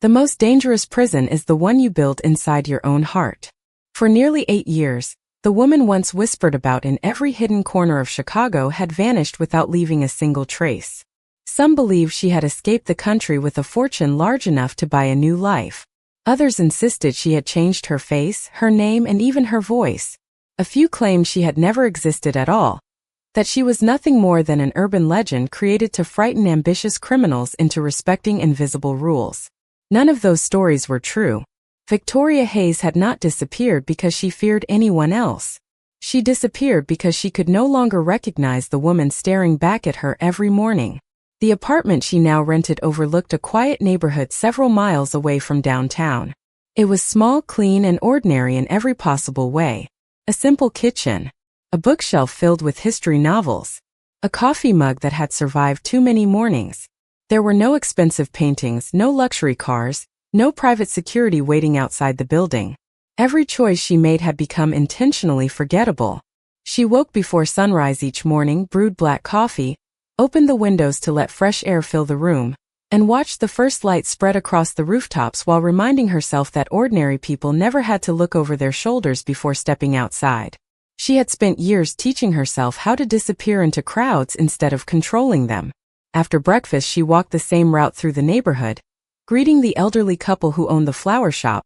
The most dangerous prison is the one you build inside your own heart. For nearly 8 years, the woman once whispered about in every hidden corner of Chicago had vanished without leaving a single trace. Some believe she had escaped the country with a fortune large enough to buy a new life. Others insisted she had changed her face, her name, and even her voice. A few claimed she had never existed at all, that she was nothing more than an urban legend created to frighten ambitious criminals into respecting invisible rules. None of those stories were true. Victoria Hayes had not disappeared because she feared anyone else. She disappeared because she could no longer recognize the woman staring back at her every morning. The apartment she now rented overlooked a quiet neighborhood several miles away from downtown. It was small, clean, and ordinary in every possible way. A simple kitchen, a bookshelf filled with history novels, a coffee mug that had survived too many mornings. There were no expensive paintings, no luxury cars, no private security waiting outside the building. Every choice she made had become intentionally forgettable. She woke before sunrise each morning, brewed black coffee, opened the windows to let fresh air fill the room, and watched the first light spread across the rooftops while reminding herself that ordinary people never had to look over their shoulders before stepping outside. She had spent years teaching herself how to disappear into crowds instead of controlling them. After breakfast, she walked the same route through the neighborhood, greeting the elderly couple who owned the flower shop,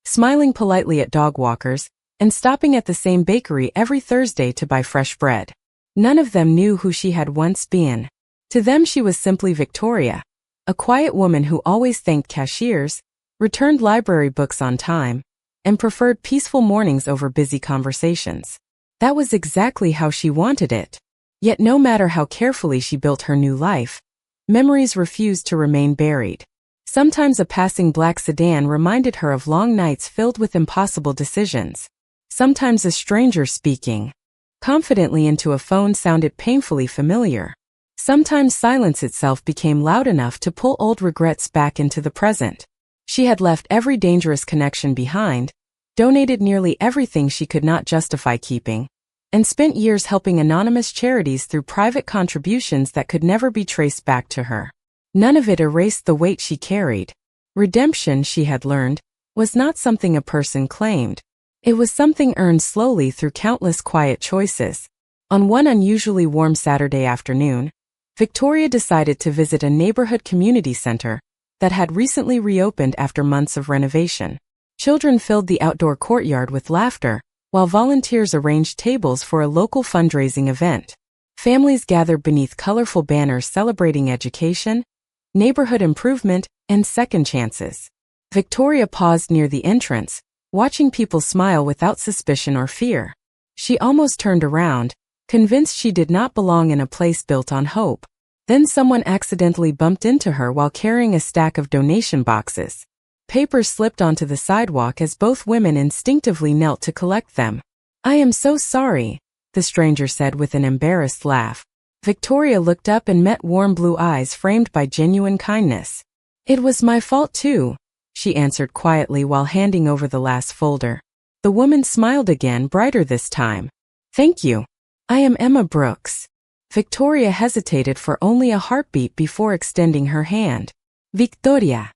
smiling politely at dog walkers, and stopping at the same bakery every Thursday to buy fresh bread. None of them knew who she had once been. To them, she was simply Victoria, a quiet woman who always thanked cashiers, returned library books on time, and preferred peaceful mornings over busy conversations. That was exactly how she wanted it. Yet no matter how carefully she built her new life, memories refused to remain buried. Sometimes a passing black sedan reminded her of long nights filled with impossible decisions. Sometimes a stranger speaking confidently into a phone sounded painfully familiar. Sometimes silence itself became loud enough to pull old regrets back into the present. She had left every dangerous connection behind, donated nearly everything she could not justify keeping, and spent years helping anonymous charities through private contributions that could never be traced back to her. None of it erased the weight she carried. Redemption, she had learned, was not something a person claimed. It was something earned slowly through countless quiet choices. On one unusually warm Saturday afternoon, Victoria decided to visit a neighborhood community center that had recently reopened after months of renovation. Children filled the outdoor courtyard with laughter, while volunteers arranged tables for a local fundraising event. Families gathered beneath colorful banners celebrating education, neighborhood improvement, and second chances. Victoria paused near the entrance, watching people smile without suspicion or fear. She almost turned around, convinced she did not belong in a place built on hope. Then someone accidentally bumped into her while carrying a stack of donation boxes. Papers slipped onto the sidewalk as both women instinctively knelt to collect them. "I am so sorry," the stranger said with an embarrassed laugh. Victoria looked up and met warm blue eyes framed by genuine kindness. "It was my fault too," she answered quietly while handing over the last folder. The woman smiled again, brighter this time. "Thank you. I am Emma Brooks." Victoria hesitated for only a heartbeat before extending her hand. "Victoria."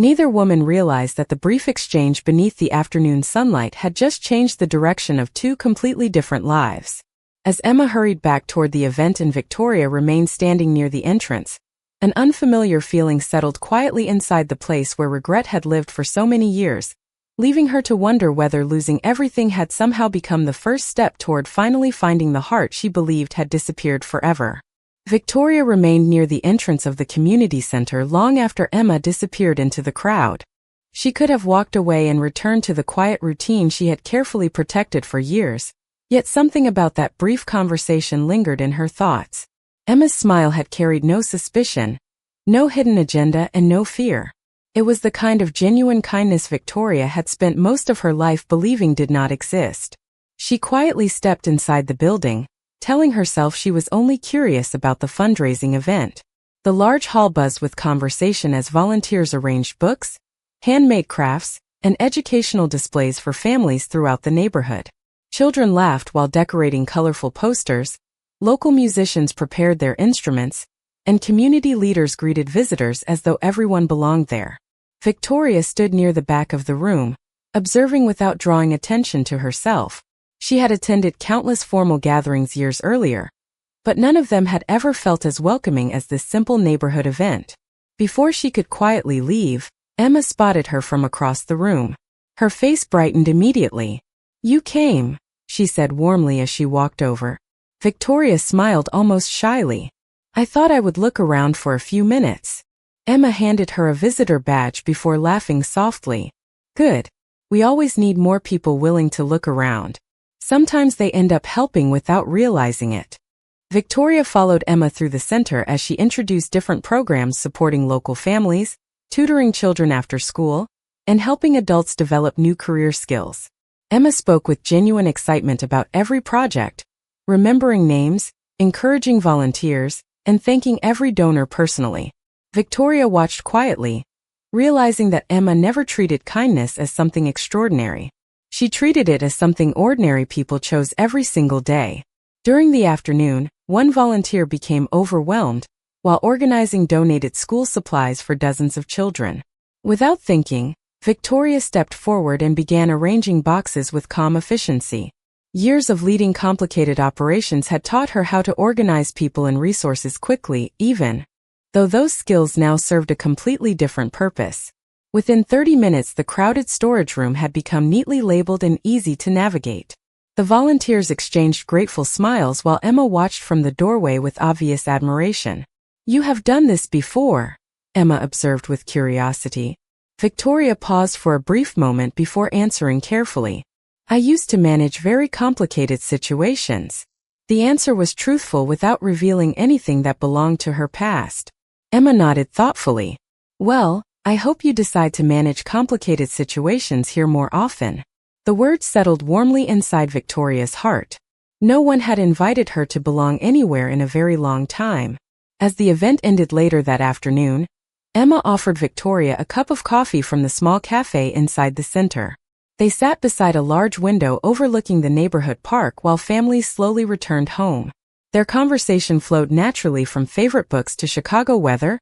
Neither woman realized that the brief exchange beneath the afternoon sunlight had just changed the direction of two completely different lives. As Emma hurried back toward the event and Victoria remained standing near the entrance, an unfamiliar feeling settled quietly inside the place where regret had lived for so many years, leaving her to wonder whether losing everything had somehow become the first step toward finally finding the heart she believed had disappeared forever. Victoria remained near the entrance of the community center long after Emma disappeared into the crowd. She could have walked away and returned to the quiet routine she had carefully protected for years, yet something about that brief conversation lingered in her thoughts. Emma's smile had carried no suspicion, no hidden agenda, and no fear. It was the kind of genuine kindness Victoria had spent most of her life believing did not exist. She quietly stepped inside the building, telling herself she was only curious about the fundraising event. The large hall buzzed with conversation as volunteers arranged books, handmade crafts, and educational displays for families throughout the neighborhood. Children laughed while decorating colorful posters, local musicians prepared their instruments, and community leaders greeted visitors as though everyone belonged there. Victoria stood near the back of the room, observing without drawing attention to herself. She had attended countless formal gatherings years earlier, but none of them had ever felt as welcoming as this simple neighborhood event. Before she could quietly leave, Emma spotted her from across the room. Her face brightened immediately. "You came," she said warmly as she walked over. Victoria smiled almost shyly. "I thought I would look around for a few minutes." Emma handed her a visitor badge before laughing softly. "Good. We always need more people willing to look around. Sometimes they end up helping without realizing it." Victoria followed Emma through the center as she introduced different programs supporting local families, tutoring children after school, and helping adults develop new career skills. Emma spoke with genuine excitement about every project, remembering names, encouraging volunteers, and thanking every donor personally. Victoria watched quietly, realizing that Emma never treated kindness as something extraordinary. She treated it as something ordinary people chose every single day. During the afternoon, one volunteer became overwhelmed, while organizing donated school supplies for dozens of children. Without thinking, Victoria stepped forward and began arranging boxes with calm efficiency. Years of leading complicated operations had taught her how to organize people and resources quickly, even though those skills now served a completely different purpose. Within 30 minutes, the crowded storage room had become neatly labeled and easy to navigate. The volunteers exchanged grateful smiles while Emma watched from the doorway with obvious admiration. "You have done this before?" Emma observed with curiosity. Victoria paused for a brief moment before answering carefully. "I used to manage very complicated situations." The answer was truthful without revealing anything that belonged to her past. Emma nodded thoughtfully. "Well, I hope you decide to manage complicated situations here more often." The words settled warmly inside Victoria's heart. No one had invited her to belong anywhere in a very long time. As the event ended later that afternoon, Emma offered Victoria a cup of coffee from the small cafe inside the center. They sat beside a large window overlooking the neighborhood park while families slowly returned home. Their conversation flowed naturally from favorite books to Chicago weather,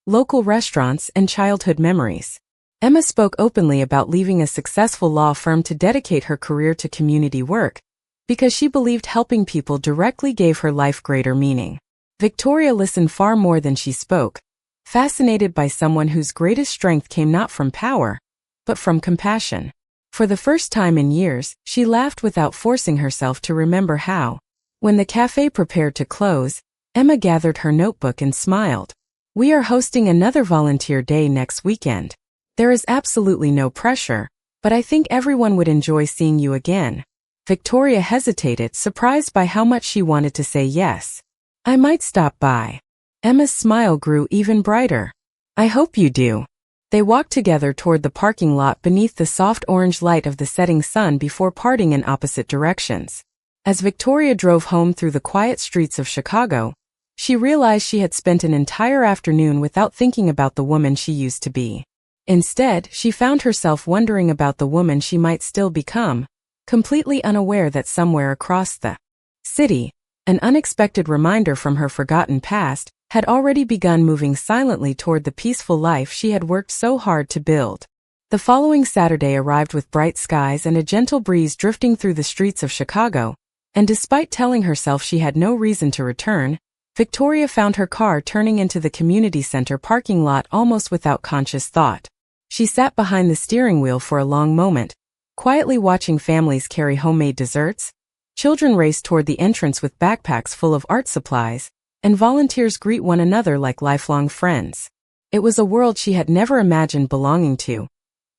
local restaurants, and childhood memories. Emma spoke openly about leaving a successful law firm to dedicate her career to community work, because she believed helping people directly gave her life greater meaning. Victoria listened far more than she spoke, fascinated by someone whose greatest strength came not from power, but from compassion. For the first time in years, she laughed without forcing herself to remember how. When the cafe prepared to close, Emma gathered her notebook and smiled. "We are hosting another volunteer day next weekend. There is absolutely no pressure, but I think everyone would enjoy seeing you again." Victoria hesitated, surprised by how much she wanted to say yes. "I might stop by." Emma's smile grew even brighter. "I hope you do." They walked together toward the parking lot beneath the soft orange light of the setting sun before parting in opposite directions. As Victoria drove home through the quiet streets of Chicago, she realized she had spent an entire afternoon without thinking about the woman she used to be. Instead, she found herself wondering about the woman she might still become, completely unaware that somewhere across the city, an unexpected reminder from her forgotten past had already begun moving silently toward the peaceful life she had worked so hard to build. The following Saturday arrived with bright skies and a gentle breeze drifting through the streets of Chicago, and despite telling herself she had no reason to return, Victoria found her car turning into the community center parking lot almost without conscious thought. She sat behind the steering wheel for a long moment, quietly watching families carry homemade desserts, children race toward the entrance with backpacks full of art supplies, and volunteers greet one another like lifelong friends. It was a world she had never imagined belonging to.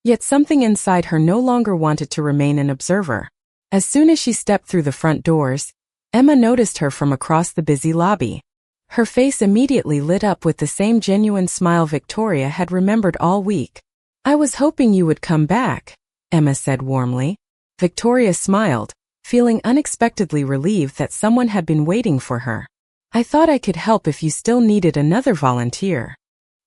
Yet something inside her no longer wanted to remain an observer. As soon as she stepped through the front doors, Emma noticed her from across the busy lobby. Her face immediately lit up with the same genuine smile Victoria had remembered all week. "I was hoping you would come back," Emma said warmly. Victoria smiled, feeling unexpectedly relieved that someone had been waiting for her. "I thought I could help if you still needed another volunteer."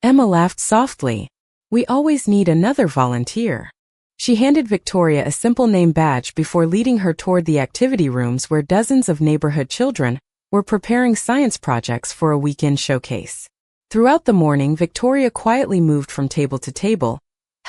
Emma laughed softly. "We always need another volunteer." She handed Victoria a simple name badge before leading her toward the activity rooms where dozens of neighborhood children were preparing science projects for a weekend showcase. Throughout the morning, Victoria quietly moved from table to table,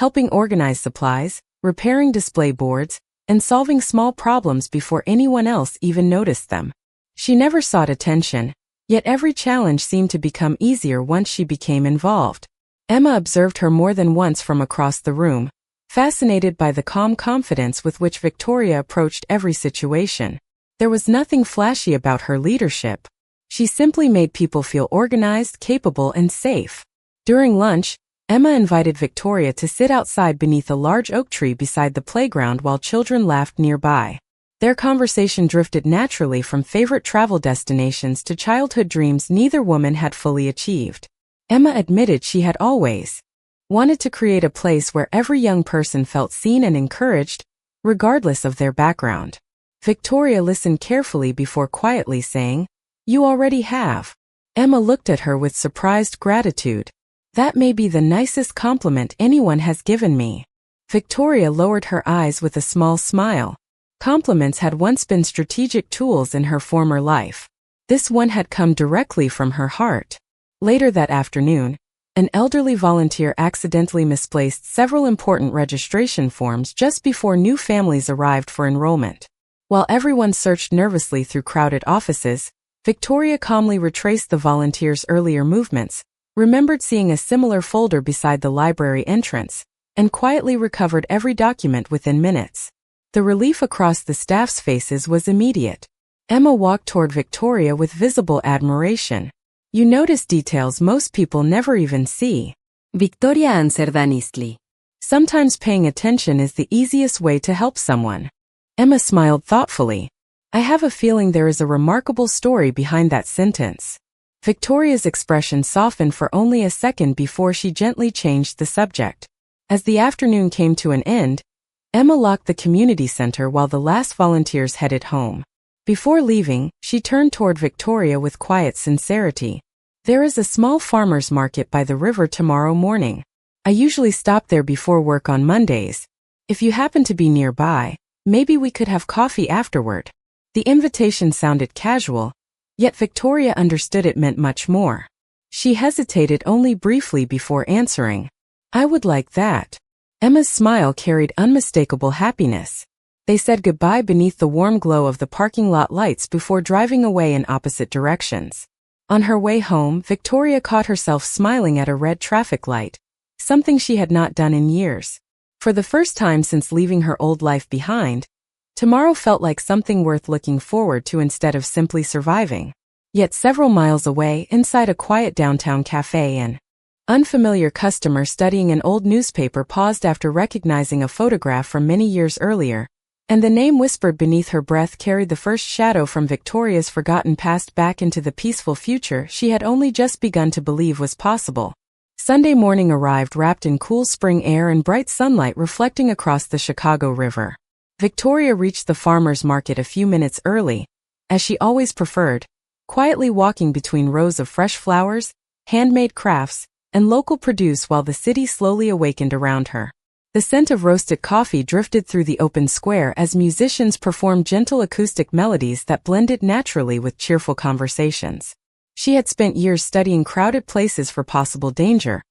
helping organize supplies, repairing display boards, and solving small problems before anyone else even noticed them. She never sought attention, yet every challenge seemed to become easier once she became involved. Emma observed her more than once from across the room, fascinated by the calm confidence with which Victoria approached every situation. There was nothing flashy about her leadership. She simply made people feel organized, capable, and safe. During lunch, Emma invited Victoria to sit outside beneath a large oak tree beside the playground while children laughed nearby. Their conversation drifted naturally from favorite travel destinations to childhood dreams neither woman had fully achieved. Emma admitted she had always wanted to create a place where every young person felt seen and encouraged, regardless of their background. Victoria listened carefully before quietly saying, "You already have." Emma looked at her with surprised gratitude. "That may be the nicest compliment anyone has given me." Victoria lowered her eyes with a small smile. Compliments had once been strategic tools in her former life. This one had come directly from her heart. Later that afternoon, an elderly volunteer accidentally misplaced several important registration forms just before new families arrived for enrollment. While everyone searched nervously through crowded offices, Victoria calmly retraced the volunteer's earlier movements, remembered seeing a similar folder beside the library entrance, and quietly recovered every document within minutes. The relief across the staff's faces was immediate. Emma walked toward Victoria with visible admiration. "You notice details most people never even see." Victoria answered honestly. "Sometimes paying attention is the easiest way to help someone." Emma smiled thoughtfully. "I have a feeling there is a remarkable story behind that sentence." Victoria's expression softened for only a second before she gently changed the subject. As the afternoon came to an end, Emma locked the community center while the last volunteers headed home. Before leaving, she turned toward Victoria with quiet sincerity. "There is a small farmer's market by the river tomorrow morning. I usually stop there before work on Mondays. If you happen to be nearby, maybe we could have coffee afterward." The invitation sounded casual, yet Victoria understood it meant much more. She hesitated only briefly before answering, "I would like that." Emma's smile carried unmistakable happiness. They said goodbye beneath the warm glow of the parking lot lights before driving away in opposite directions. On her way home, Victoria caught herself smiling at a red traffic light, something she had not done in years. For the first time since leaving her old life behind, tomorrow felt like something worth looking forward to instead of simply surviving. Yet several miles away, inside a quiet downtown cafe, an unfamiliar customer studying an old newspaper paused after recognizing a photograph from many years earlier, and the name whispered beneath her breath carried the first shadow from Victoria's forgotten past back into the peaceful future she had only just begun to believe was possible. Sunday morning arrived wrapped in cool spring air and bright sunlight reflecting across the Chicago River. Victoria reached the farmer's market a few minutes early, as she always preferred, quietly walking between rows of fresh flowers, handmade crafts, and local produce while the city slowly awakened around her. The scent of roasted coffee drifted through the open square as musicians performed gentle acoustic melodies that blended naturally with cheerful conversations. She had spent years studying crowded places for possible danger,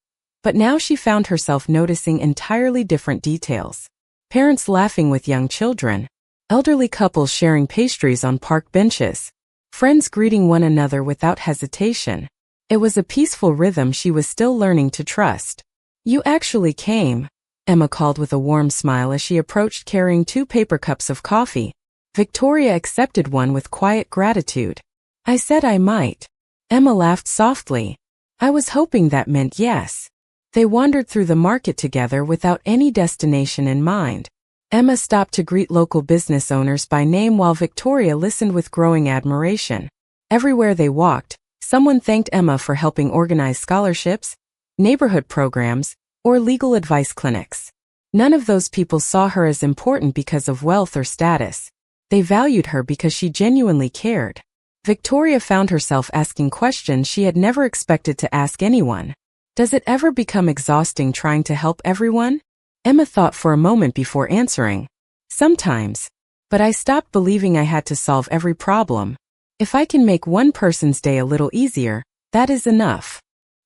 but now she found herself noticing entirely different details. Parents laughing with young children, elderly couples sharing pastries on park benches, friends greeting one another without hesitation. It was a peaceful rhythm she was still learning to trust. "You actually came," Emma called with a warm smile as she approached carrying 2 paper cups of coffee. Victoria accepted one with quiet gratitude. "I said I might." Emma laughed softly. "I was hoping that meant yes." They wandered through the market together without any destination in mind. Emma stopped to greet local business owners by name while Victoria listened with growing admiration. Everywhere they walked, someone thanked Emma for helping organize scholarships, neighborhood programs, or legal advice clinics. None of those people saw her as important because of wealth or status. They valued her because she genuinely cared. Victoria found herself asking questions she had never expected to ask anyone. Does it ever become exhausting trying to help everyone? Emma thought for a moment before answering. Sometimes. But I stopped believing I had to solve every problem. If I can make one person's day a little easier, that is enough.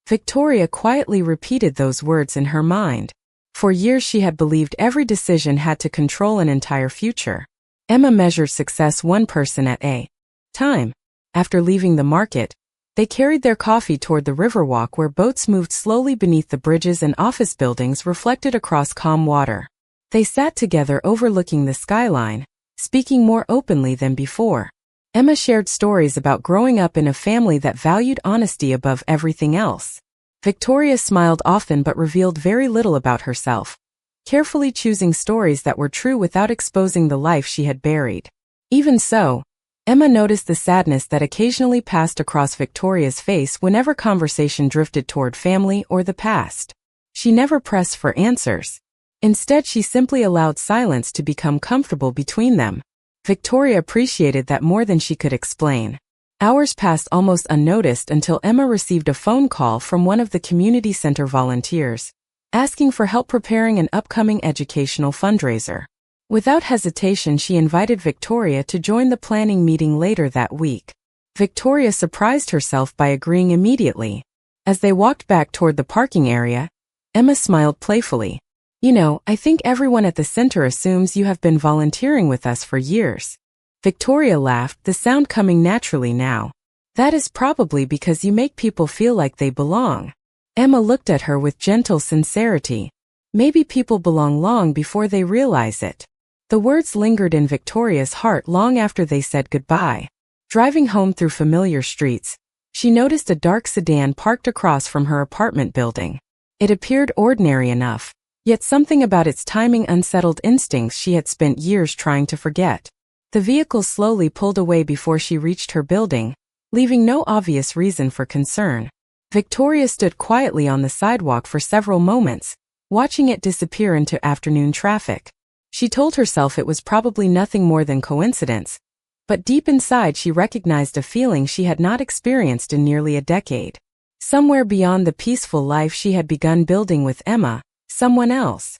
Victoria quietly repeated those words in her mind. For years she had believed every decision had to control an entire future. Emma measured success one person at a time. After leaving the market, they carried their coffee toward the riverwalk where boats moved slowly beneath the bridges and office buildings reflected across calm water. They sat together overlooking the skyline, speaking more openly than before. Emma shared stories about growing up in a family that valued honesty above everything else. Victoria smiled often but revealed very little about herself, carefully choosing stories that were true without exposing the life she had buried. Even so, Emma noticed the sadness that occasionally passed across Victoria's face whenever conversation drifted toward family or the past. She never pressed for answers. Instead, she simply allowed silence to become comfortable between them. Victoria appreciated that more than she could explain. Hours passed almost unnoticed until Emma received a phone call from one of the community center volunteers, asking for help preparing an upcoming educational fundraiser. Without hesitation, she invited Victoria to join the planning meeting later that week. Victoria surprised herself by agreeing immediately. As they walked back toward the parking area, Emma smiled playfully. "You know, I think everyone at the center assumes you have been volunteering with us for years." Victoria laughed, the sound coming naturally now. "That is probably because you make people feel like they belong." Emma looked at her with gentle sincerity. "Maybe people belong long before they realize it." The words lingered in Victoria's heart long after they said goodbye. Driving home through familiar streets, she noticed a dark sedan parked across from her apartment building. It appeared ordinary enough, yet something about its timing unsettled instincts she had spent years trying to forget. The vehicle slowly pulled away before she reached her building, leaving no obvious reason for concern. Victoria stood quietly on the sidewalk for several moments, watching it disappear into afternoon traffic. She told herself it was probably nothing more than coincidence, but deep inside she recognized a feeling she had not experienced in nearly a decade. Somewhere beyond the peaceful life she had begun building with Emma, someone else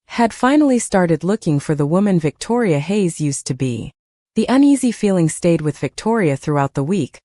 had finally started looking for the woman Victoria Hayes used to be. The uneasy feeling stayed with Victoria throughout the week,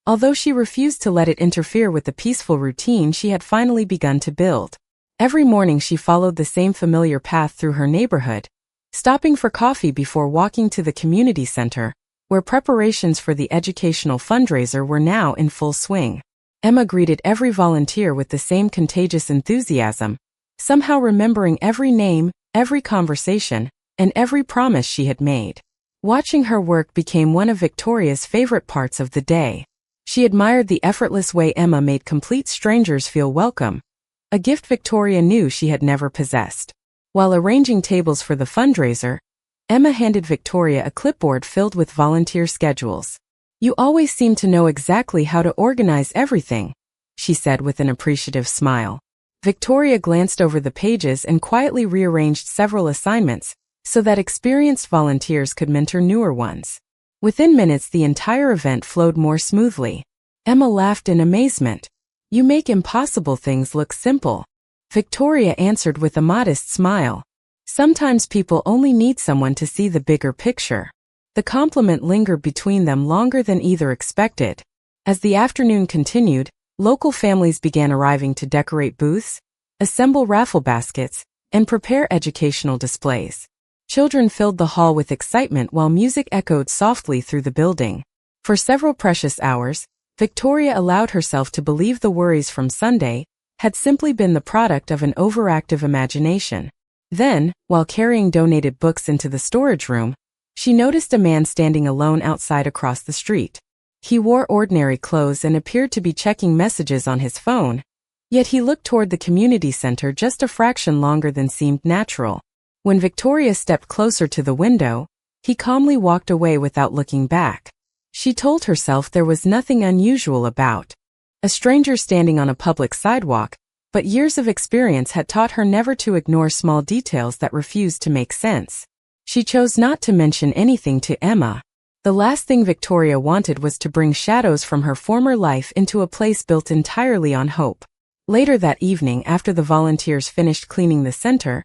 although she refused to let it interfere with the peaceful routine she had finally begun to build. Every morning she followed the same familiar path through her neighborhood, stopping for coffee before walking to the community center, where preparations for the educational fundraiser were now in full swing. Emma greeted every volunteer with the same contagious enthusiasm, somehow remembering every name, every conversation, and every promise she had made. Watching her work became one of Victoria's favorite parts of the day. She admired the effortless way Emma made complete strangers feel welcome, a gift Victoria knew she had never possessed. While arranging tables for the fundraiser, Emma handed Victoria a clipboard filled with volunteer schedules. "You always seem to know exactly how to organize everything," she said with an appreciative smile. Victoria glanced over the pages and quietly rearranged several assignments, so that experienced volunteers could mentor newer ones. Within minutes the entire event flowed more smoothly. Emma laughed in amazement. "You make impossible things look simple." Victoria answered with a modest smile. "Sometimes people only need someone to see the bigger picture." The compliment lingered between them longer than either expected. As the afternoon continued, local families began arriving to decorate booths, assemble raffle baskets, and prepare educational displays. Children filled the hall with excitement while music echoed softly through the building. For several precious hours, Victoria allowed herself to believe the worries from Sunday had simply been the product of an overactive imagination. Then, while carrying donated books into the storage room, she noticed a man standing alone outside across the street. He wore ordinary clothes and appeared to be checking messages on his phone, yet he looked toward the community center just a fraction longer than seemed natural. When Victoria stepped closer to the window, he calmly walked away without looking back. She told herself there was nothing unusual about a stranger standing on a public sidewalk, but years of experience had taught her never to ignore small details that refused to make sense. She chose not to mention anything to Emma. The last thing Victoria wanted was to bring shadows from her former life into a place built entirely on hope. Later that evening, after the volunteers finished cleaning the center,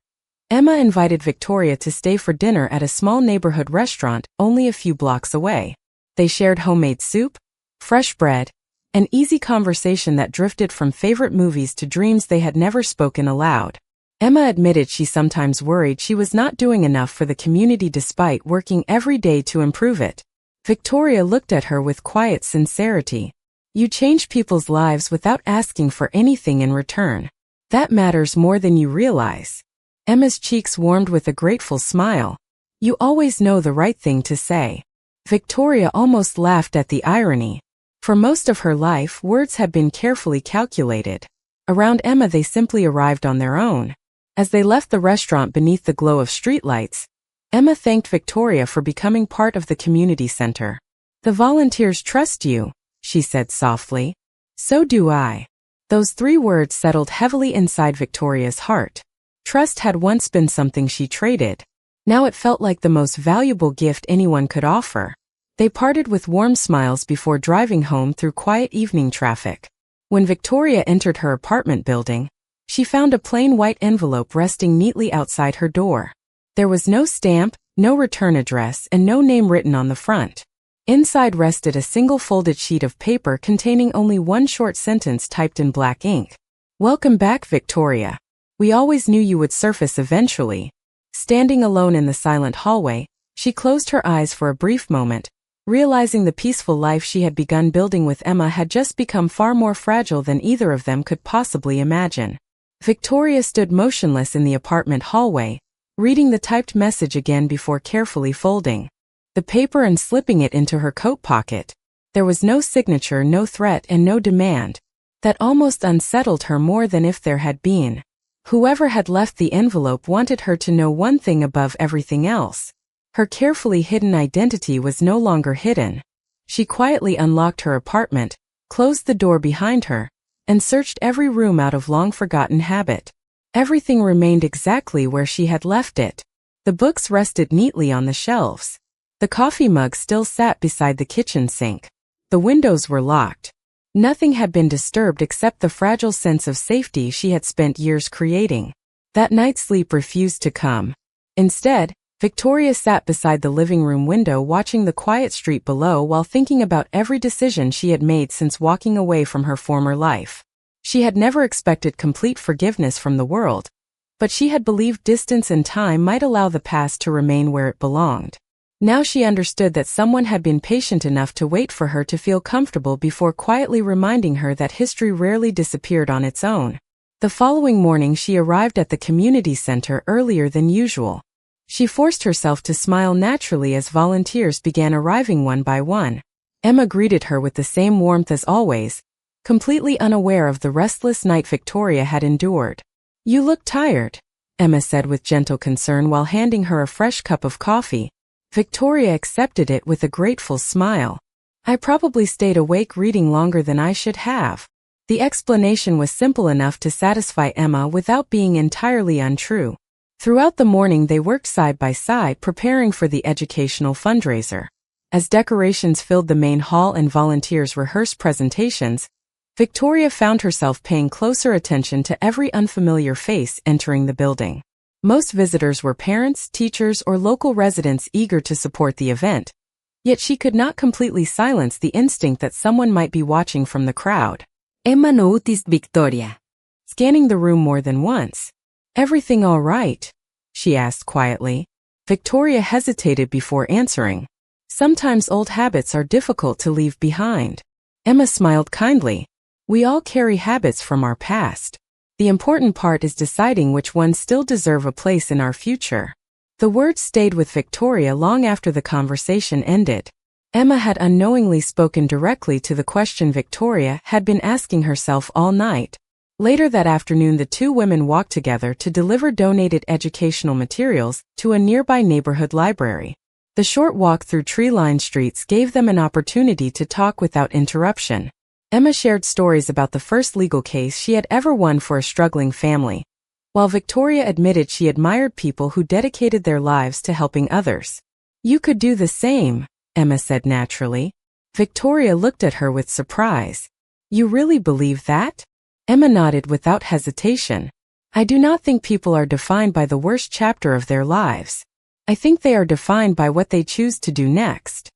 Emma invited Victoria to stay for dinner at a small neighborhood restaurant only a few blocks away. They shared homemade soup, fresh bread, and easy conversation that drifted from favorite movies to dreams they had never spoken aloud. Emma admitted she sometimes worried she was not doing enough for the community despite working every day to improve it. Victoria looked at her with quiet sincerity. You change people's lives without asking for anything in return. That matters more than you realize. Emma's cheeks warmed with a grateful smile. You always know the right thing to say. Victoria almost laughed at the irony. For most of her life, words had been carefully calculated. Around Emma they simply arrived on their own. As they left the restaurant beneath the glow of streetlights, Emma thanked Victoria for becoming part of the community center. The volunteers trust you, she said softly. So do I. Those 3 words settled heavily inside Victoria's heart. Trust had once been something she traded. Now it felt like the most valuable gift anyone could offer. They parted with warm smiles before driving home through quiet evening traffic. When Victoria entered her apartment building, she found a plain white envelope resting neatly outside her door. There was no stamp, no return address, and no name written on the front. Inside rested a single folded sheet of paper containing only one short sentence typed in black ink. Welcome back, Victoria. We always knew you would surface eventually. Standing alone in the silent hallway, she closed her eyes for a brief moment, realizing the peaceful life she had begun building with Emma had just become far more fragile than either of them could possibly imagine. Victoria stood motionless in the apartment hallway, reading the typed message again before carefully folding the paper and slipping it into her coat pocket. There was no signature, no threat, and no demand. That almost unsettled her more than if there had been. Whoever had left the envelope wanted her to know one thing above everything else. Her carefully hidden identity was no longer hidden. She quietly unlocked her apartment, closed the door behind her, and searched every room out of long-forgotten habit. Everything remained exactly where she had left it. The books rested neatly on the shelves. The coffee mug still sat beside the kitchen sink. The windows were locked. Nothing had been disturbed except the fragile sense of safety she had spent years creating. That night sleep refused to come. Instead, Victoria sat beside the living room window watching the quiet street below while thinking about every decision she had made since walking away from her former life. She had never expected complete forgiveness from the world, but she had believed distance and time might allow the past to remain where it belonged. Now she understood that someone had been patient enough to wait for her to feel comfortable before quietly reminding her that history rarely disappeared on its own. The following morning she arrived at the community center earlier than usual. She forced herself to smile naturally as volunteers began arriving one by one. Emma greeted her with the same warmth as always, completely unaware of the restless night Victoria had endured. You look tired, Emma said with gentle concern while handing her a fresh cup of coffee. Victoria accepted it with a grateful smile. I probably stayed awake reading longer than I should have. The explanation was simple enough to satisfy Emma without being entirely untrue. Throughout the morning they worked side by side preparing for the educational fundraiser. As decorations filled the main hall and volunteers rehearsed presentations, Victoria found herself paying closer attention to every unfamiliar face entering the building. Most visitors were parents, teachers, or local residents eager to support the event, yet she could not completely silence the instinct that someone might be watching from the crowd. Emma noticed Victoria, scanning the room more than once. Everything all right? She asked quietly. Victoria hesitated before answering. Sometimes old habits are difficult to leave behind. Emma smiled kindly. We all carry habits from our past. The important part is deciding which ones still deserve a place in our future. The words stayed with Victoria long after the conversation ended. Emma had unknowingly spoken directly to the question Victoria had been asking herself all night. Later that afternoon the two women walked together to deliver donated educational materials to a nearby neighborhood library. The short walk through tree-lined streets gave them an opportunity to talk without interruption. Emma shared stories about the first legal case she had ever won for a struggling family, while Victoria admitted she admired people who dedicated their lives to helping others. You could do the same, Emma said naturally. Victoria looked at her with surprise. You really believe that? Emma nodded without hesitation. I do not think people are defined by the worst chapter of their lives. I think they are defined by what they choose to do next.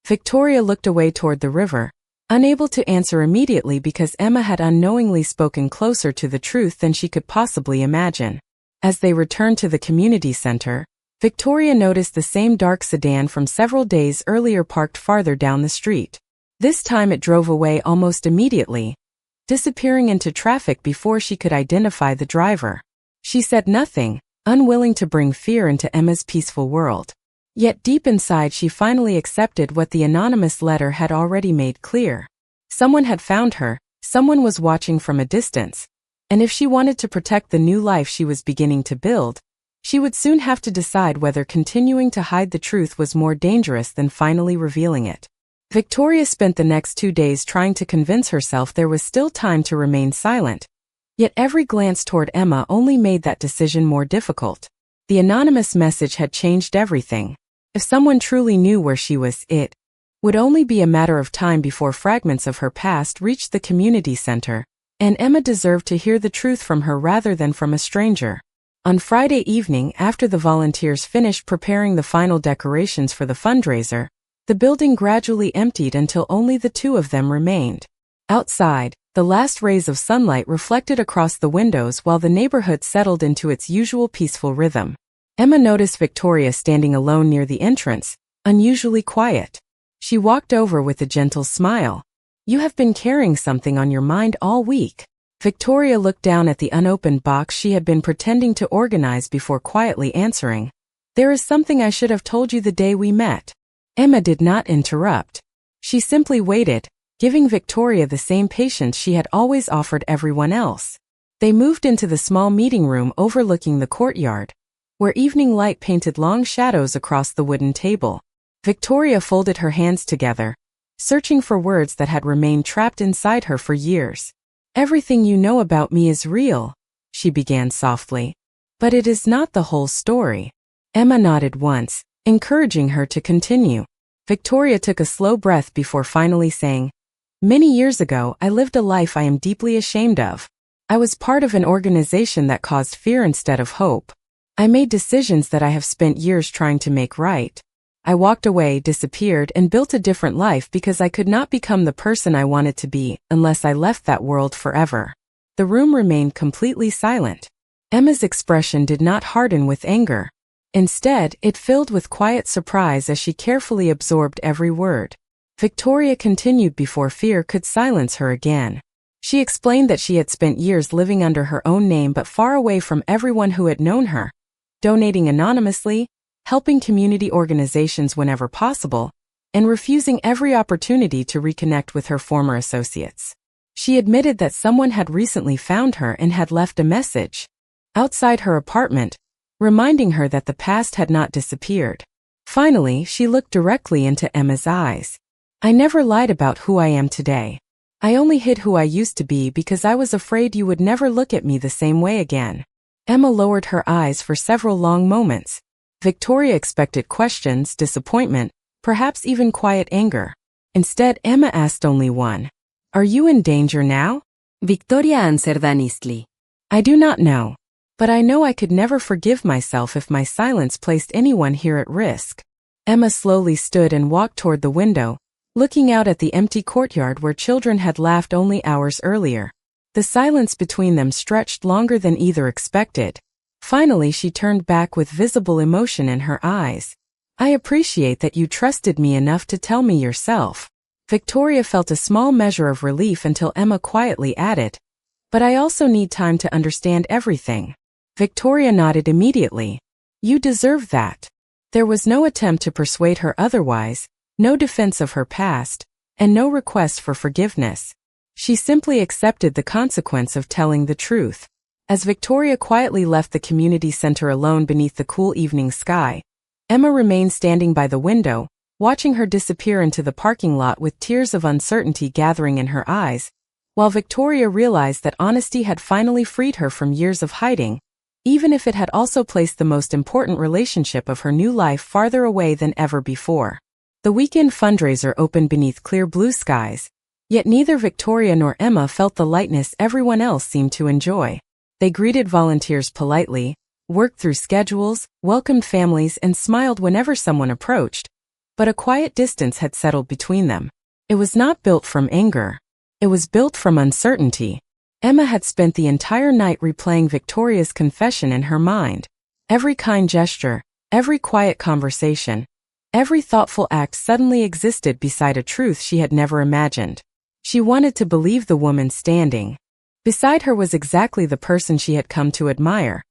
Victoria looked away toward the river, unable to answer immediately because Emma had unknowingly spoken closer to the truth than she could possibly imagine. As they returned to the community center, Victoria noticed the same dark sedan from several days earlier parked farther down the street. This time it drove away almost immediately, disappearing into traffic before she could identify the driver. She said nothing, unwilling to bring fear into Emma's peaceful world. Yet deep inside she finally accepted what the anonymous letter had already made clear. Someone had found her, someone was watching from a distance, and if she wanted to protect the new life she was beginning to build, she would soon have to decide whether continuing to hide the truth was more dangerous than finally revealing it. Victoria spent the next 2 days trying to convince herself there was still time to remain silent, yet every glance toward Emma only made that decision more difficult. The anonymous message had changed everything. If someone truly knew where she was, it would only be a matter of time before fragments of her past reached the community center, and Emma deserved to hear the truth from her rather than from a stranger. On Friday evening, after the volunteers finished preparing the final decorations for the fundraiser, the building gradually emptied until only the two of them remained. Outside, the last rays of sunlight reflected across the windows while the neighborhood settled into its usual peaceful rhythm. Emma noticed Victoria standing alone near the entrance, unusually quiet. She walked over with a gentle smile. "You have been carrying something on your mind all week." Victoria looked down at the unopened box she had been pretending to organize before quietly answering, "There is something I should have told you the day we met." Emma did not interrupt. She simply waited, giving Victoria the same patience she had always offered everyone else. They moved into the small meeting room overlooking the courtyard, where evening light painted long shadows across the wooden table. Victoria folded her hands together, searching for words that had remained trapped inside her for years. "Everything you know about me is real," she began softly. "But it is not the whole story." Emma nodded once, encouraging her to continue. Victoria took a slow breath before finally saying, "Many years ago, I lived a life I am deeply ashamed of. I was part of an organization that caused fear instead of hope. I made decisions that I have spent years trying to make right. I walked away, disappeared, and built a different life because I could not become the person I wanted to be unless I left that world forever." The room remained completely silent. Emma's expression did not harden with anger. Instead, it filled with quiet surprise as she carefully absorbed every word. Victoria continued before fear could silence her again. She explained that she had spent years living under her own name but far away from everyone who had known her, donating anonymously, helping community organizations whenever possible, and refusing every opportunity to reconnect with her former associates. She admitted that someone had recently found her and had left a message outside her apartment, reminding her that the past had not disappeared. Finally, she looked directly into Emma's eyes. "I never lied about who I am today. I only hid who I used to be because I was afraid you would never look at me the same way again." Emma lowered her eyes for several long moments. Victoria expected questions, disappointment, perhaps even quiet anger. Instead, Emma asked only one. "Are you in danger now?" Victoria answered honestly, "I do not know. But I know I could never forgive myself if my silence placed anyone here at risk." Emma slowly stood and walked toward the window, looking out at the empty courtyard where children had laughed only hours earlier. The silence between them stretched longer than either expected. Finally, she turned back with visible emotion in her eyes. "I appreciate that you trusted me enough to tell me yourself." Victoria felt a small measure of relief until Emma quietly added, "But I also need time to understand everything." Victoria nodded immediately. "You deserve that." There was no attempt to persuade her otherwise, no defense of her past, and no request for forgiveness. She simply accepted the consequence of telling the truth. As Victoria quietly left the community center alone beneath the cool evening sky, Emma remained standing by the window, watching her disappear into the parking lot with tears of uncertainty gathering in her eyes, while Victoria realized that honesty had finally freed her from years of hiding, even if it had also placed the most important relationship of her new life farther away than ever before. The weekend fundraiser opened beneath clear blue skies, yet neither Victoria nor Emma felt the lightness everyone else seemed to enjoy. They greeted volunteers politely, worked through schedules, welcomed families, and smiled whenever someone approached, but a quiet distance had settled between them. It was not built from anger. It was built from uncertainty. Emma had spent the entire night replaying Victoria's confession in her mind. Every kind gesture, every quiet conversation, every thoughtful act suddenly existed beside a truth she had never imagined. She wanted to believe the woman standing beside her was exactly the person she had come to admire.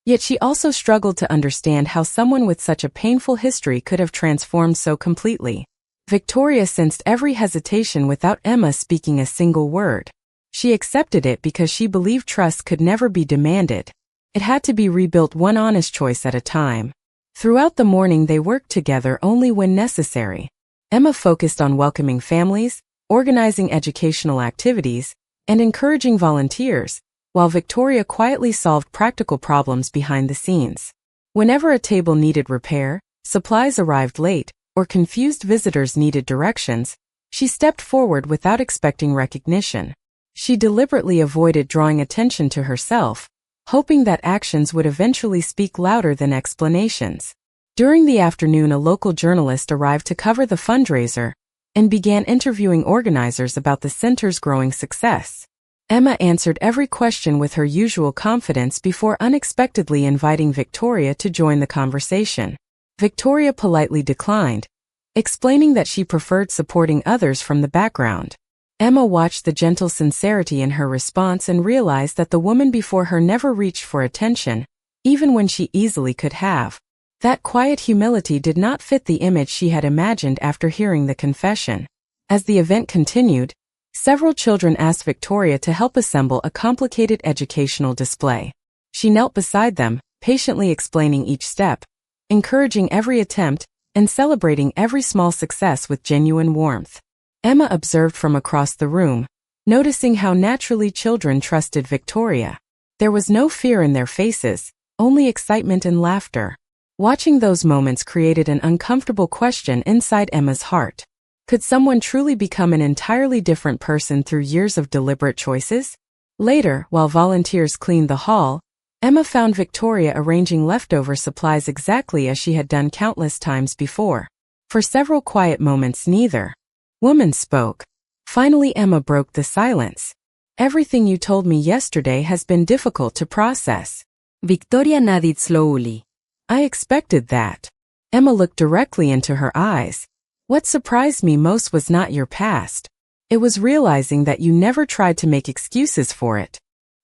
Yet she also struggled to understand how someone with such a painful history could have transformed so completely. Victoria sensed every hesitation without Emma speaking a single word. She accepted it because she believed trust could never be demanded. It had to be rebuilt one honest choice at a time. Throughout the morning they worked together only when necessary. Emma focused on welcoming families, organizing educational activities, and encouraging volunteers, while Victoria quietly solved practical problems behind the scenes. Whenever a table needed repair, supplies arrived late, or confused visitors needed directions, she stepped forward without expecting recognition. She deliberately avoided drawing attention to herself, hoping that actions would eventually speak louder than explanations. During the afternoon, a local journalist arrived to cover the fundraiser and began interviewing organizers about the center's growing success. Emma answered every question with her usual confidence before unexpectedly inviting Victoria to join the conversation. Victoria politely declined, explaining that she preferred supporting others from the background. Emma watched the gentle sincerity in her response and realized that the woman before her never reached for attention, even when she easily could have. That quiet humility did not fit the image she had imagined after hearing the confession. As the event continued, several children asked Victoria to help assemble a complicated educational display. She knelt beside them, patiently explaining each step, encouraging every attempt, and celebrating every small success with genuine warmth. Emma observed from across the room, noticing how naturally children trusted Victoria. There was no fear in their faces, only excitement and laughter. Watching those moments created an uncomfortable question inside Emma's heart. Could someone truly become an entirely different person through years of deliberate choices? Later, while volunteers cleaned the hall, Emma found Victoria arranging leftover supplies exactly as she had done countless times before. For several quiet moments neither woman spoke. Finally Emma broke the silence. Everything you told me yesterday has been difficult to process. Victoria nodded slowly. I expected that. Emma looked directly into her eyes. What surprised me most was not your past. It was realizing that you never tried to make excuses for it.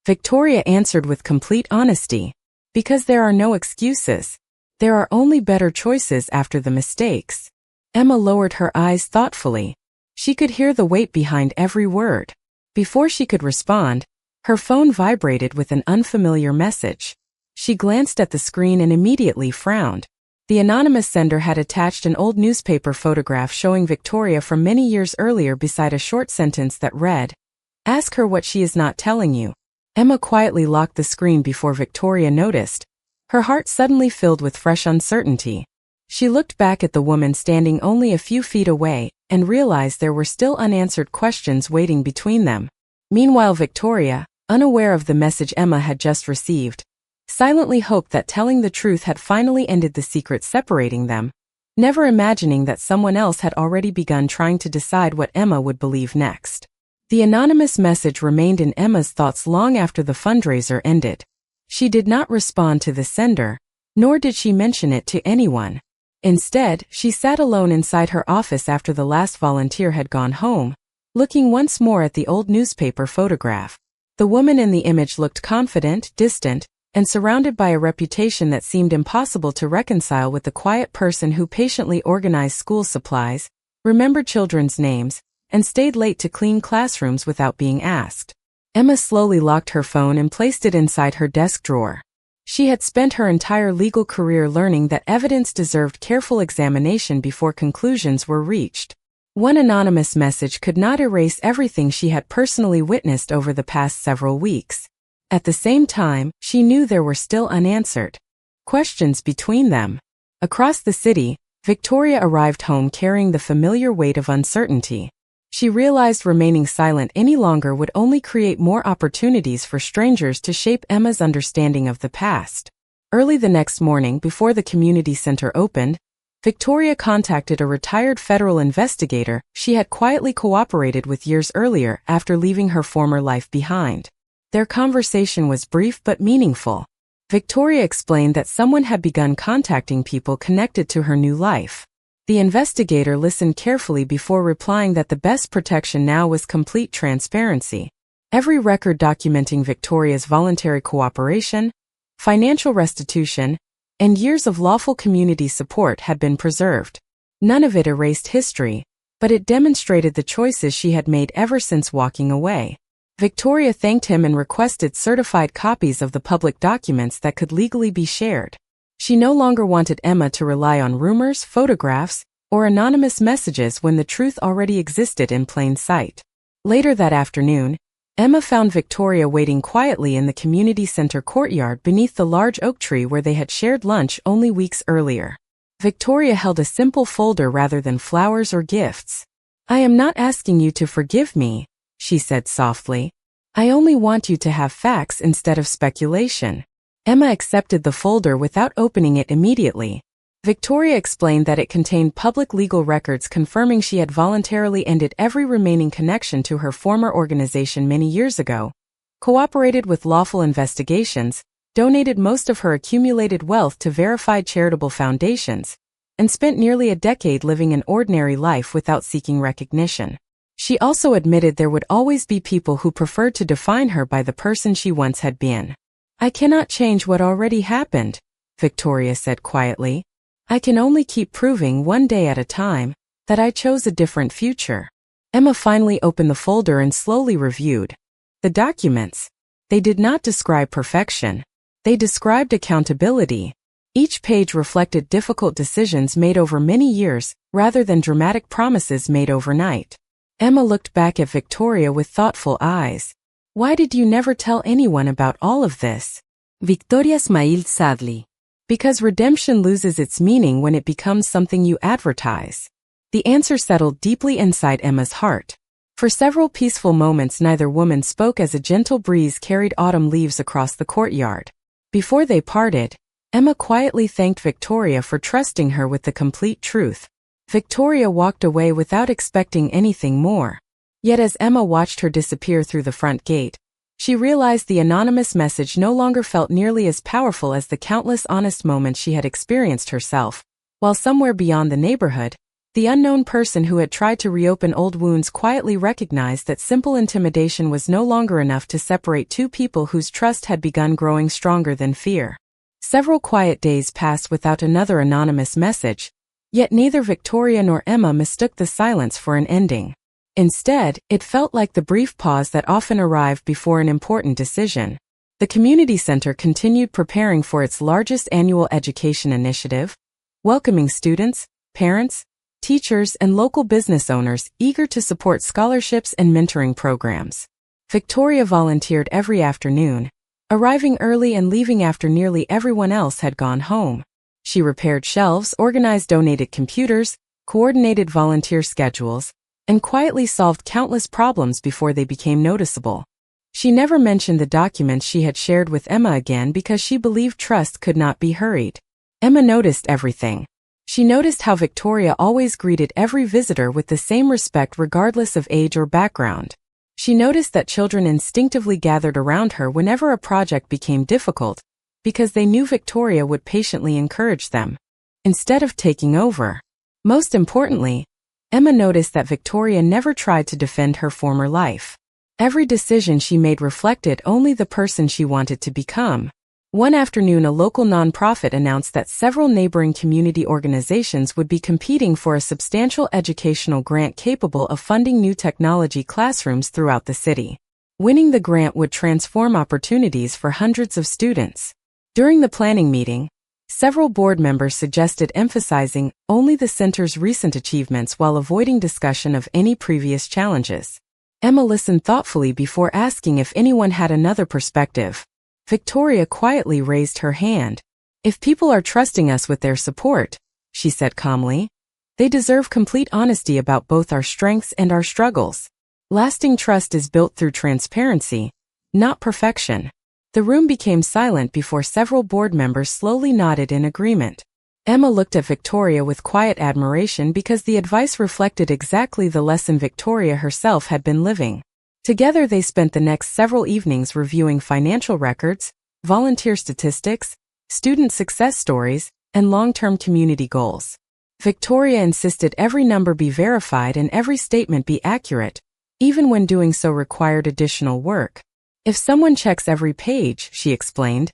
Victoria answered with complete honesty. Because there are no excuses. There are only better choices after the mistakes. Emma lowered her eyes thoughtfully. She could hear the weight behind every word. Before she could respond, her phone vibrated with an unfamiliar message. She glanced at the screen and immediately frowned. The anonymous sender had attached an old newspaper photograph showing Victoria from many years earlier beside a short sentence that read, "Ask her what she is not telling you." Emma quietly locked the screen before Victoria noticed. Her heart suddenly filled with fresh uncertainty. She looked back at the woman standing only a few feet away and realized there were still unanswered questions waiting between them. Meanwhile, Victoria, unaware of the message Emma had just received, silently hoped that telling the truth had finally ended the secret separating them, never imagining that someone else had already begun trying to decide what Emma would believe next. The anonymous message remained in Emma's thoughts long after the fundraiser ended. She did not respond to the sender, nor did she mention it to anyone. Instead, she sat alone inside her office after the last volunteer had gone home, looking once more at the old newspaper photograph. The woman in the image looked confident, distant, and surrounded by a reputation that seemed impossible to reconcile with the quiet person who patiently organized school supplies, remembered children's names, and stayed late to clean classrooms without being asked. Emma slowly locked her phone and placed it inside her desk drawer. She had spent her entire legal career learning that evidence deserved careful examination before conclusions were reached. One anonymous message could not erase everything she had personally witnessed over the past several weeks. At the same time, she knew there were still unanswered questions between them. Across the city, Victoria arrived home carrying the familiar weight of uncertainty. She realized remaining silent any longer would only create more opportunities for strangers to shape Emma's understanding of the past. Early the next morning, before the community center opened, Victoria contacted a retired federal investigator she had quietly cooperated with years earlier after leaving her former life behind. Their conversation was brief but meaningful. Victoria explained that someone had begun contacting people connected to her new life. The investigator listened carefully before replying that the best protection now was complete transparency. Every record documenting Victoria's voluntary cooperation, financial restitution, and years of lawful community support had been preserved. None of it erased history, but it demonstrated the choices she had made ever since walking away. Victoria thanked him and requested certified copies of the public documents that could legally be shared. She no longer wanted Emma to rely on rumors, photographs, or anonymous messages when the truth already existed in plain sight. Later that afternoon, Emma found Victoria waiting quietly in the community center courtyard beneath the large oak tree where they had shared lunch only weeks earlier. Victoria held a simple folder rather than flowers or gifts. "I am not asking you to forgive me," she said softly. "I only want you to have facts instead of speculation." Emma accepted the folder without opening it immediately. Victoria explained that it contained public legal records confirming she had voluntarily ended every remaining connection to her former organization many years ago, cooperated with lawful investigations, donated most of her accumulated wealth to verified charitable foundations, and spent nearly a decade living an ordinary life without seeking recognition. She also admitted there would always be people who preferred to define her by the person she once had been. "I cannot change what already happened," Victoria said quietly. "I can only keep proving one day at a time that I chose a different future." Emma finally opened the folder and slowly reviewed the documents. They did not describe perfection. They described accountability. Each page reflected difficult decisions made over many years, rather than dramatic promises made overnight. Emma looked back at Victoria with thoughtful eyes. "Why did you never tell anyone about all of this?" Victoria smiled sadly. "Because redemption loses its meaning when it becomes something you advertise." The answer settled deeply inside Emma's heart. For several peaceful moments neither woman spoke as a gentle breeze carried autumn leaves across the courtyard. Before they parted, Emma quietly thanked Victoria for trusting her with the complete truth. Victoria walked away without expecting anything more. Yet as Emma watched her disappear through the front gate, she realized the anonymous message no longer felt nearly as powerful as the countless honest moments she had experienced herself, while somewhere beyond the neighborhood, the unknown person who had tried to reopen old wounds quietly recognized that simple intimidation was no longer enough to separate two people whose trust had begun growing stronger than fear. Several quiet days passed without another anonymous message, yet neither Victoria nor Emma mistook the silence for an ending. Instead, it felt like the brief pause that often arrived before an important decision. The community center continued preparing for its largest annual education initiative, welcoming students, parents, teachers, and local business owners eager to support scholarships and mentoring programs. Victoria volunteered every afternoon, arriving early and leaving after nearly everyone else had gone home. She repaired shelves, organized donated computers, coordinated volunteer schedules, and quietly solved countless problems before they became noticeable. She never mentioned the documents she had shared with Emma again because she believed trust could not be hurried. Emma noticed everything. She noticed how Victoria always greeted every visitor with the same respect regardless of age or background. She noticed that children instinctively gathered around her whenever a project became difficult, because they knew Victoria would patiently encourage them, instead of taking over. Most importantly, Emma noticed that Victoria never tried to defend her former life. Every decision she made reflected only the person she wanted to become. One afternoon, a local nonprofit announced that several neighboring community organizations would be competing for a substantial educational grant capable of funding new technology classrooms throughout the city. Winning the grant would transform opportunities for hundreds of students. During the planning meeting, several board members suggested emphasizing only the center's recent achievements while avoiding discussion of any previous challenges. Emma listened thoughtfully before asking if anyone had another perspective. Victoria quietly raised her hand. "If people are trusting us with their support," she said calmly, "they deserve complete honesty about both our strengths and our struggles. Lasting trust is built through transparency, not perfection." The room became silent before several board members slowly nodded in agreement. Emma looked at Victoria with quiet admiration because the advice reflected exactly the lesson Victoria herself had been living. Together they spent the next several evenings reviewing financial records, volunteer statistics, student success stories, and long-term community goals. Victoria insisted every number be verified and every statement be accurate, even when doing so required additional work. If someone checks every page, she explained,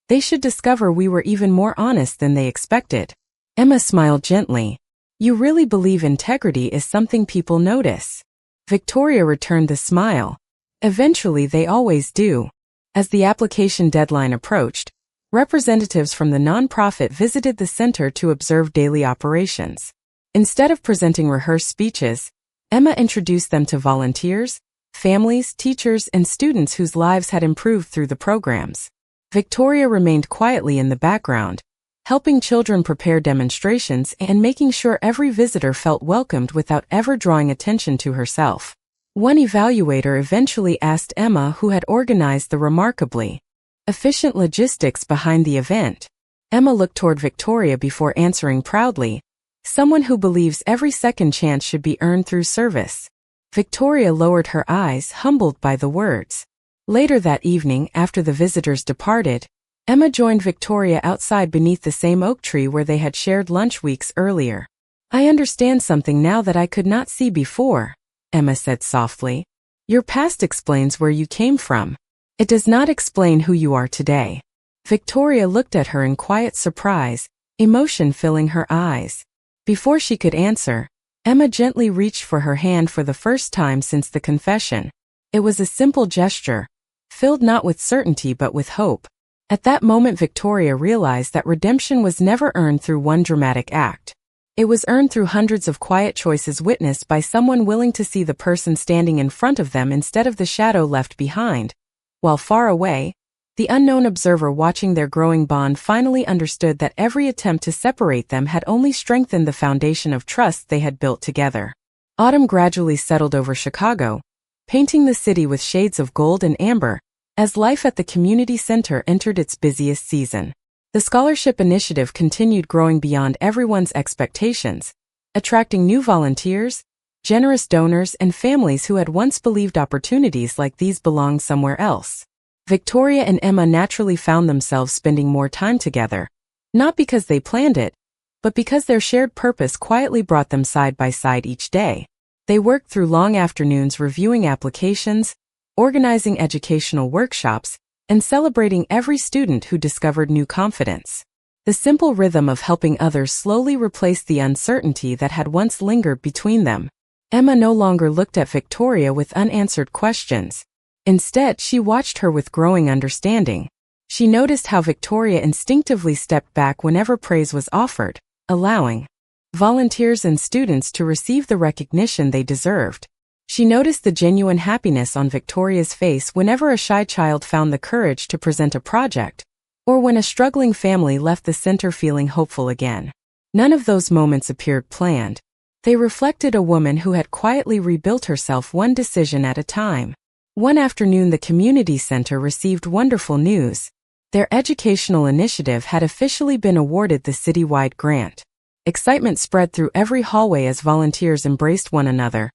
they should discover we were even more honest than they expected. Emma smiled gently. You really believe integrity is something people notice? Victoria returned the smile. Eventually they always do. As the application deadline approached, representatives from the nonprofit visited the center to observe daily operations. Instead of presenting rehearsed speeches, Emma introduced them to volunteers, families, teachers, and students whose lives had improved through the programs. Victoria remained quietly in the background, helping children prepare demonstrations and making sure every visitor felt welcomed without ever drawing attention to herself. One evaluator eventually asked Emma who had organized the remarkably efficient logistics behind the event. Emma looked toward Victoria before answering proudly, someone who believes every second chance should be earned through service. Victoria lowered her eyes, humbled by the words. Later that evening, after the visitors departed, Emma joined Victoria outside beneath the same oak tree where they had shared lunch weeks earlier. I understand something now that I could not see before, Emma said softly. Your past explains where you came from. It does not explain who you are today. Victoria looked at her in quiet surprise, emotion filling her eyes. Before she could answer, Emma gently reached for her hand for the first time since the confession. It was a simple gesture, filled not with certainty but with hope. At that moment Victoria realized that redemption was never earned through one dramatic act. It was earned through hundreds of quiet choices witnessed by someone willing to see the person standing in front of them instead of the shadow left behind. While far away, the unknown observer watching their growing bond finally understood that every attempt to separate them had only strengthened the foundation of trust they had built together. Autumn gradually settled over Chicago, painting the city with shades of gold and amber, as life at the community center entered its busiest season. The scholarship initiative continued growing beyond everyone's expectations, attracting new volunteers, generous donors, and families who had once believed opportunities like these belonged somewhere else. Victoria and Emma naturally found themselves spending more time together, not because they planned it, but because their shared purpose quietly brought them side by side each day. They worked through long afternoons reviewing applications, organizing educational workshops, and celebrating every student who discovered new confidence. The simple rhythm of helping others slowly replaced the uncertainty that had once lingered between them. Emma no longer looked at Victoria with unanswered questions. Instead, she watched her with growing understanding. She noticed how Victoria instinctively stepped back whenever praise was offered, allowing volunteers and students to receive the recognition they deserved. She noticed the genuine happiness on Victoria's face whenever a shy child found the courage to present a project, or when a struggling family left the center feeling hopeful again. None of those moments appeared planned. They reflected a woman who had quietly rebuilt herself one decision at a time. One afternoon the community center received wonderful news. Their educational initiative had officially been awarded the citywide grant. Excitement spread through every hallway as volunteers embraced one another.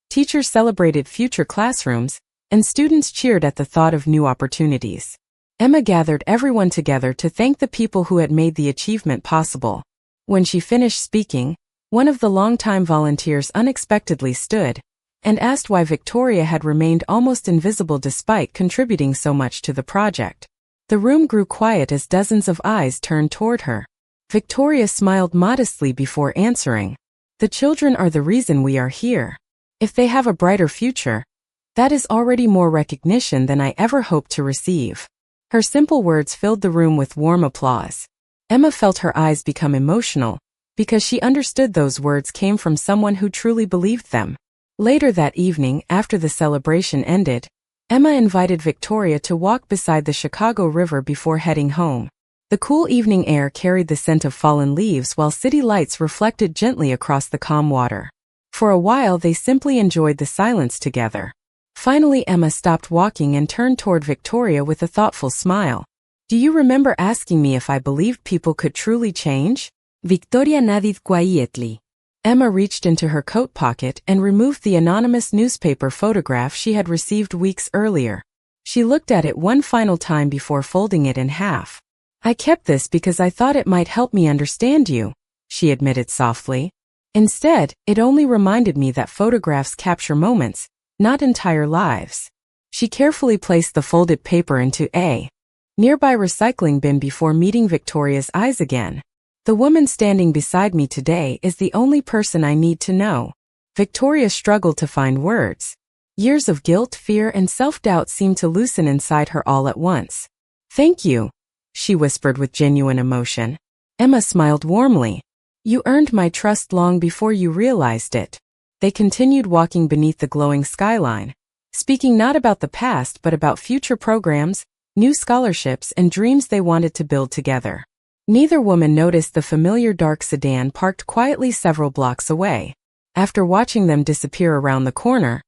Teachers celebrated future classrooms, and students cheered at the thought of new opportunities. Emma gathered everyone together to thank the people who had made the achievement possible. When she finished speaking, one of the longtime volunteers unexpectedly stood and asked why Victoria had remained almost invisible despite contributing so much to the project. The room grew quiet as dozens of eyes turned toward her. Victoria smiled modestly before answering, "The children are the reason we are here. If they have a brighter future, that is already more recognition than I ever hoped to receive." Her simple words filled the room with warm applause. Emma felt her eyes become emotional, because she understood those words came from someone who truly believed them. Later that evening, after the celebration ended, Emma invited Victoria to walk beside the Chicago River before heading home. The cool evening air carried the scent of fallen leaves while city lights reflected gently across the calm water. For a while they simply enjoyed the silence together. Finally Emma stopped walking and turned toward Victoria with a thoughtful smile. "Do you remember asking me if I believed people could truly change?" Victoria nodded quietly. Emma reached into her coat pocket and removed the anonymous newspaper photograph she had received weeks earlier. She looked at it one final time before folding it in half. "I kept this because I thought it might help me understand you," she admitted softly. "Instead, it only reminded me that photographs capture moments, not entire lives." She carefully placed the folded paper into a nearby recycling bin before meeting Victoria's eyes again. "The woman standing beside me today is the only person I need to know." Victoria struggled to find words. Years of guilt, fear, and self-doubt seemed to loosen inside her all at once. "Thank you," she whispered with genuine emotion. Emma smiled warmly. "You earned my trust long before you realized it." They continued walking beneath the glowing skyline, speaking not about the past but about future programs, new scholarships, and dreams they wanted to build together. Neither woman noticed the familiar dark sedan parked quietly several blocks away. After watching them disappear around the corner,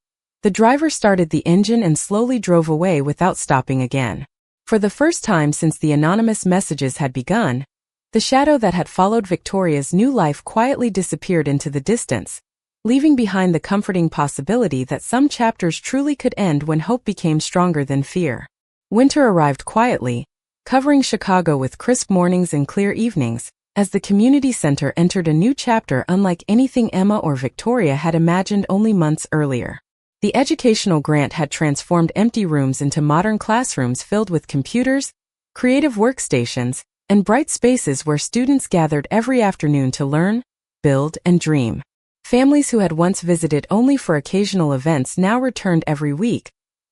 the driver started the engine and slowly drove away without stopping again. For the first time since the anonymous messages had begun, the shadow that had followed Victoria's new life quietly disappeared into the distance, leaving behind the comforting possibility that some chapters truly could end when hope became stronger than fear. Winter arrived quietly, covering Chicago with crisp mornings and clear evenings, as the community center entered a new chapter unlike anything Emma or Victoria had imagined only months earlier. The educational grant had transformed empty rooms into modern classrooms filled with computers, creative workstations, and bright spaces where students gathered every afternoon to learn, build, and dream. Families who had once visited only for occasional events now returned every week,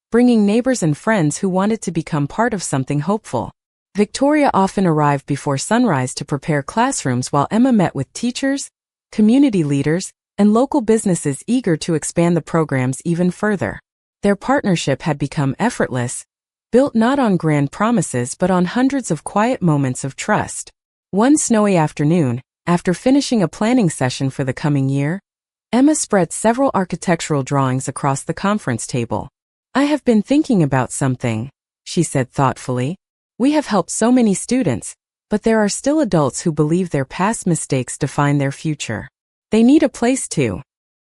bringing neighbors and friends who wanted to become part of something hopeful. Victoria often arrived before sunrise to prepare classrooms while Emma met with teachers, community leaders, and local businesses eager to expand the programs even further. Their partnership had become effortless, built not on grand promises but on hundreds of quiet moments of trust. One snowy afternoon, after finishing a planning session for the coming year, Emma spread several architectural drawings across the conference table. "I have been thinking about something," she said thoughtfully. "We have helped so many students, but there are still adults who believe their past mistakes define their future. They need a place to."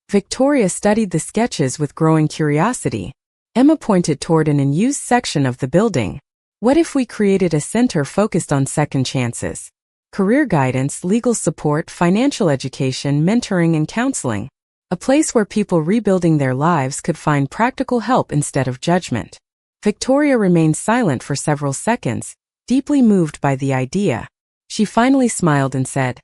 Victoria studied the sketches with growing curiosity. Emma pointed toward an unused section of the building. "What if we created a center focused on second chances? Career guidance, legal support, financial education, mentoring, and counseling. A place where people rebuilding their lives could find practical help instead of judgment." Victoria remained silent for several seconds, deeply moved by the idea. She finally smiled and said,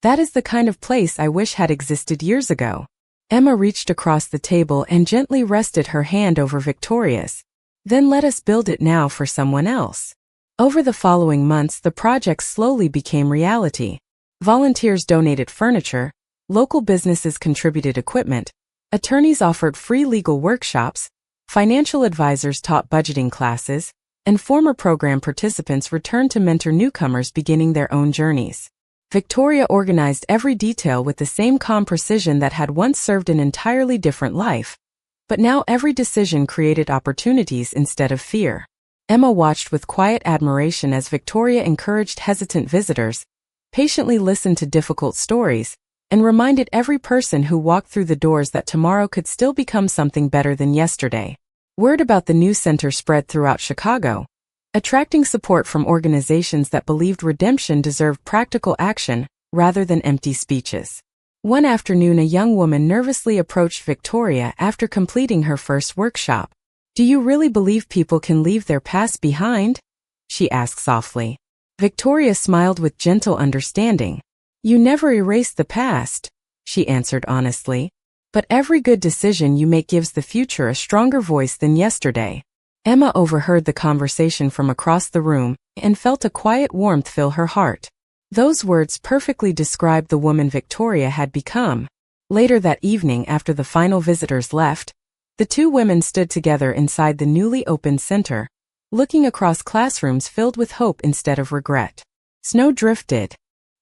"That is the kind of place I wish had existed years ago." Emma reached across the table and gently rested her hand over Victoria's. "Then let us build it now for someone else." Over the following months, the project slowly became reality. Volunteers donated furniture, local businesses contributed equipment, attorneys offered free legal workshops, financial advisors taught budgeting classes, and former program participants returned to mentor newcomers beginning their own journeys. Victoria organized every detail with the same calm precision that had once served an entirely different life, but now every decision created opportunities instead of fear. Emma watched with quiet admiration as Victoria encouraged hesitant visitors, patiently listened to difficult stories, and reminded every person who walked through the doors that tomorrow could still become something better than yesterday. Word about the new center spread throughout Chicago, attracting support from organizations that believed redemption deserved practical action rather than empty speeches. One afternoon, a young woman nervously approached Victoria after completing her first workshop. "Do you really believe people can leave their past behind?" she asked softly. Victoria smiled with gentle understanding. "You never erase the past," she answered honestly. "But every good decision you make gives the future a stronger voice than yesterday." Emma overheard the conversation from across the room and felt a quiet warmth fill her heart. Those words perfectly described the woman Victoria had become. Later that evening, after the final visitors left, the two women stood together inside the newly opened center, looking across classrooms filled with hope instead of regret. Snow drifted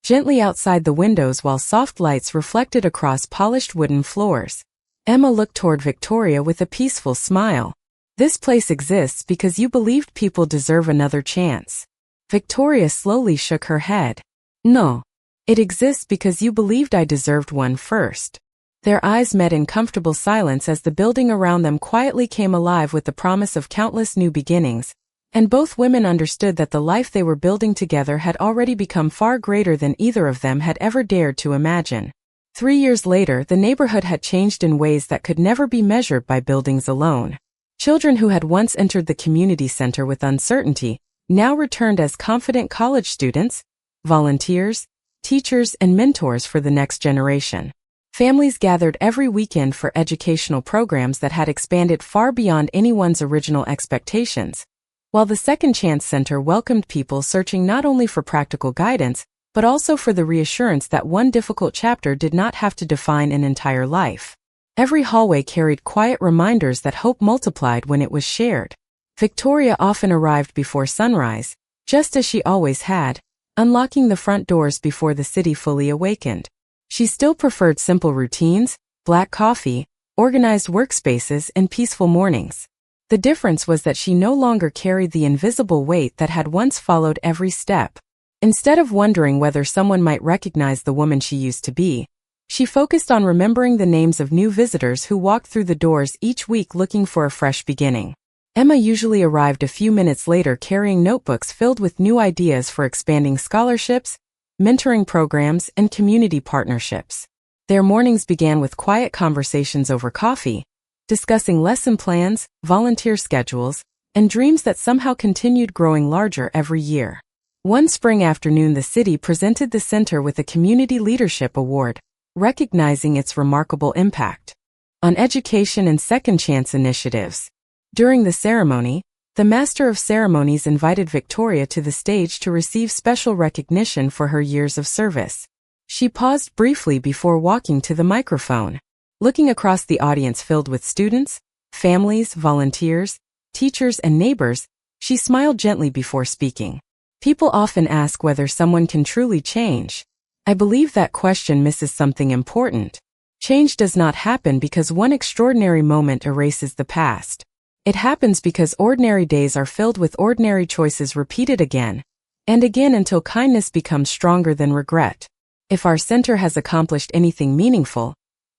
gently outside the windows while soft lights reflected across polished wooden floors. Emma looked toward Victoria with a peaceful smile. "This place exists because you believed people deserve another chance." Victoria slowly shook her head. "No. It exists because you believed I deserved one first. Their eyes met in comfortable silence as the building around them quietly came alive with the promise of countless new beginnings, and both women understood that the life they were building together had already become far greater than either of them had ever dared to imagine. 3 years later, the neighborhood had changed in ways that could never be measured by buildings alone. Children who had once entered the community center with uncertainty now returned as confident college students, volunteers, teachers, and mentors for the next generation. Families gathered every weekend for educational programs that had expanded far beyond anyone's original expectations, while the Second Chance Center welcomed people searching not only for practical guidance, but also for the reassurance that one difficult chapter did not have to define an entire life. Every hallway carried quiet reminders that hope multiplied when it was shared. Victoria often arrived before sunrise, just as she always had, unlocking the front doors before the city fully awakened. She still preferred simple routines, black coffee, organized workspaces, and peaceful mornings. The difference was that she no longer carried the invisible weight that had once followed every step. Instead of wondering whether someone might recognize the woman she used to be, she focused on remembering the names of new visitors who walked through the doors each week looking for a fresh beginning. Emma usually arrived a few minutes later carrying notebooks filled with new ideas for expanding scholarships, mentoring programs, and community partnerships. Their mornings began with quiet conversations over coffee, discussing lesson plans, volunteer schedules, and dreams that somehow continued growing larger every year. One spring afternoon, the city presented the center with a Community Leadership Award, recognizing its remarkable impact on education and second chance initiatives. During the ceremony, the Master of Ceremonies invited Victoria to the stage to receive special recognition for her years of service. She paused briefly before walking to the microphone. Looking across the audience filled with students, families, volunteers, teachers, and neighbors, she smiled gently before speaking. People often ask whether someone can truly change. I believe that question misses something important. Change does not happen because one extraordinary moment erases the past. It happens because ordinary days are filled with ordinary choices repeated again and again until kindness becomes stronger than regret. If our center has accomplished anything meaningful,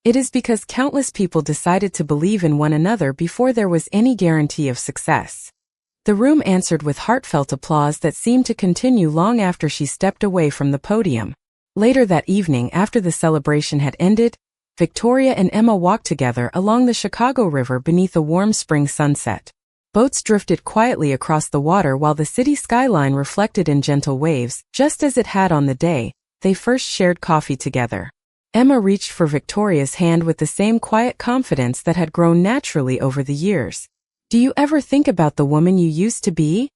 it is because countless people decided to believe in one another before there was any guarantee of success. The room answered with heartfelt applause that seemed to continue long after she stepped away from the podium. Later that evening, after the celebration had ended, Victoria and Emma walked together along the Chicago River beneath a warm spring sunset. Boats drifted quietly across the water while the city skyline reflected in gentle waves, just as it had on the day they first shared coffee together. Emma reached for Victoria's hand with the same quiet confidence that had grown naturally over the years. "Do you ever think about the woman you used to be?"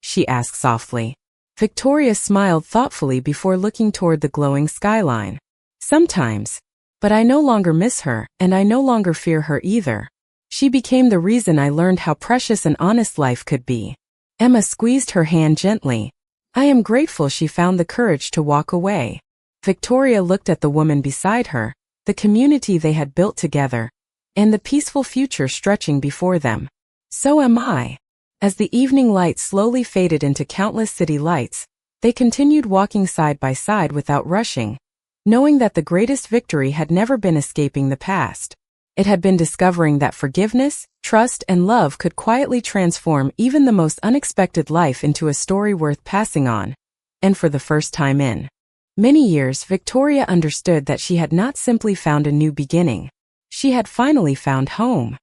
she asked softly. Victoria smiled thoughtfully before looking toward the glowing skyline. "Sometimes. But I no longer miss her, and I no longer fear her either. She became the reason I learned how precious and honest life could be." Emma squeezed her hand gently. "I am grateful she found the courage to walk away." Victoria looked at the woman beside her, the community they had built together, and the peaceful future stretching before them. "So am I." As the evening light slowly faded into countless city lights, they continued walking side by side without rushing, knowing that the greatest victory had never been escaping the past. It had been discovering that forgiveness, trust, and love could quietly transform even the most unexpected life into a story worth passing on. And for the first time in many years, Victoria understood that she had not simply found a new beginning. She had finally found home.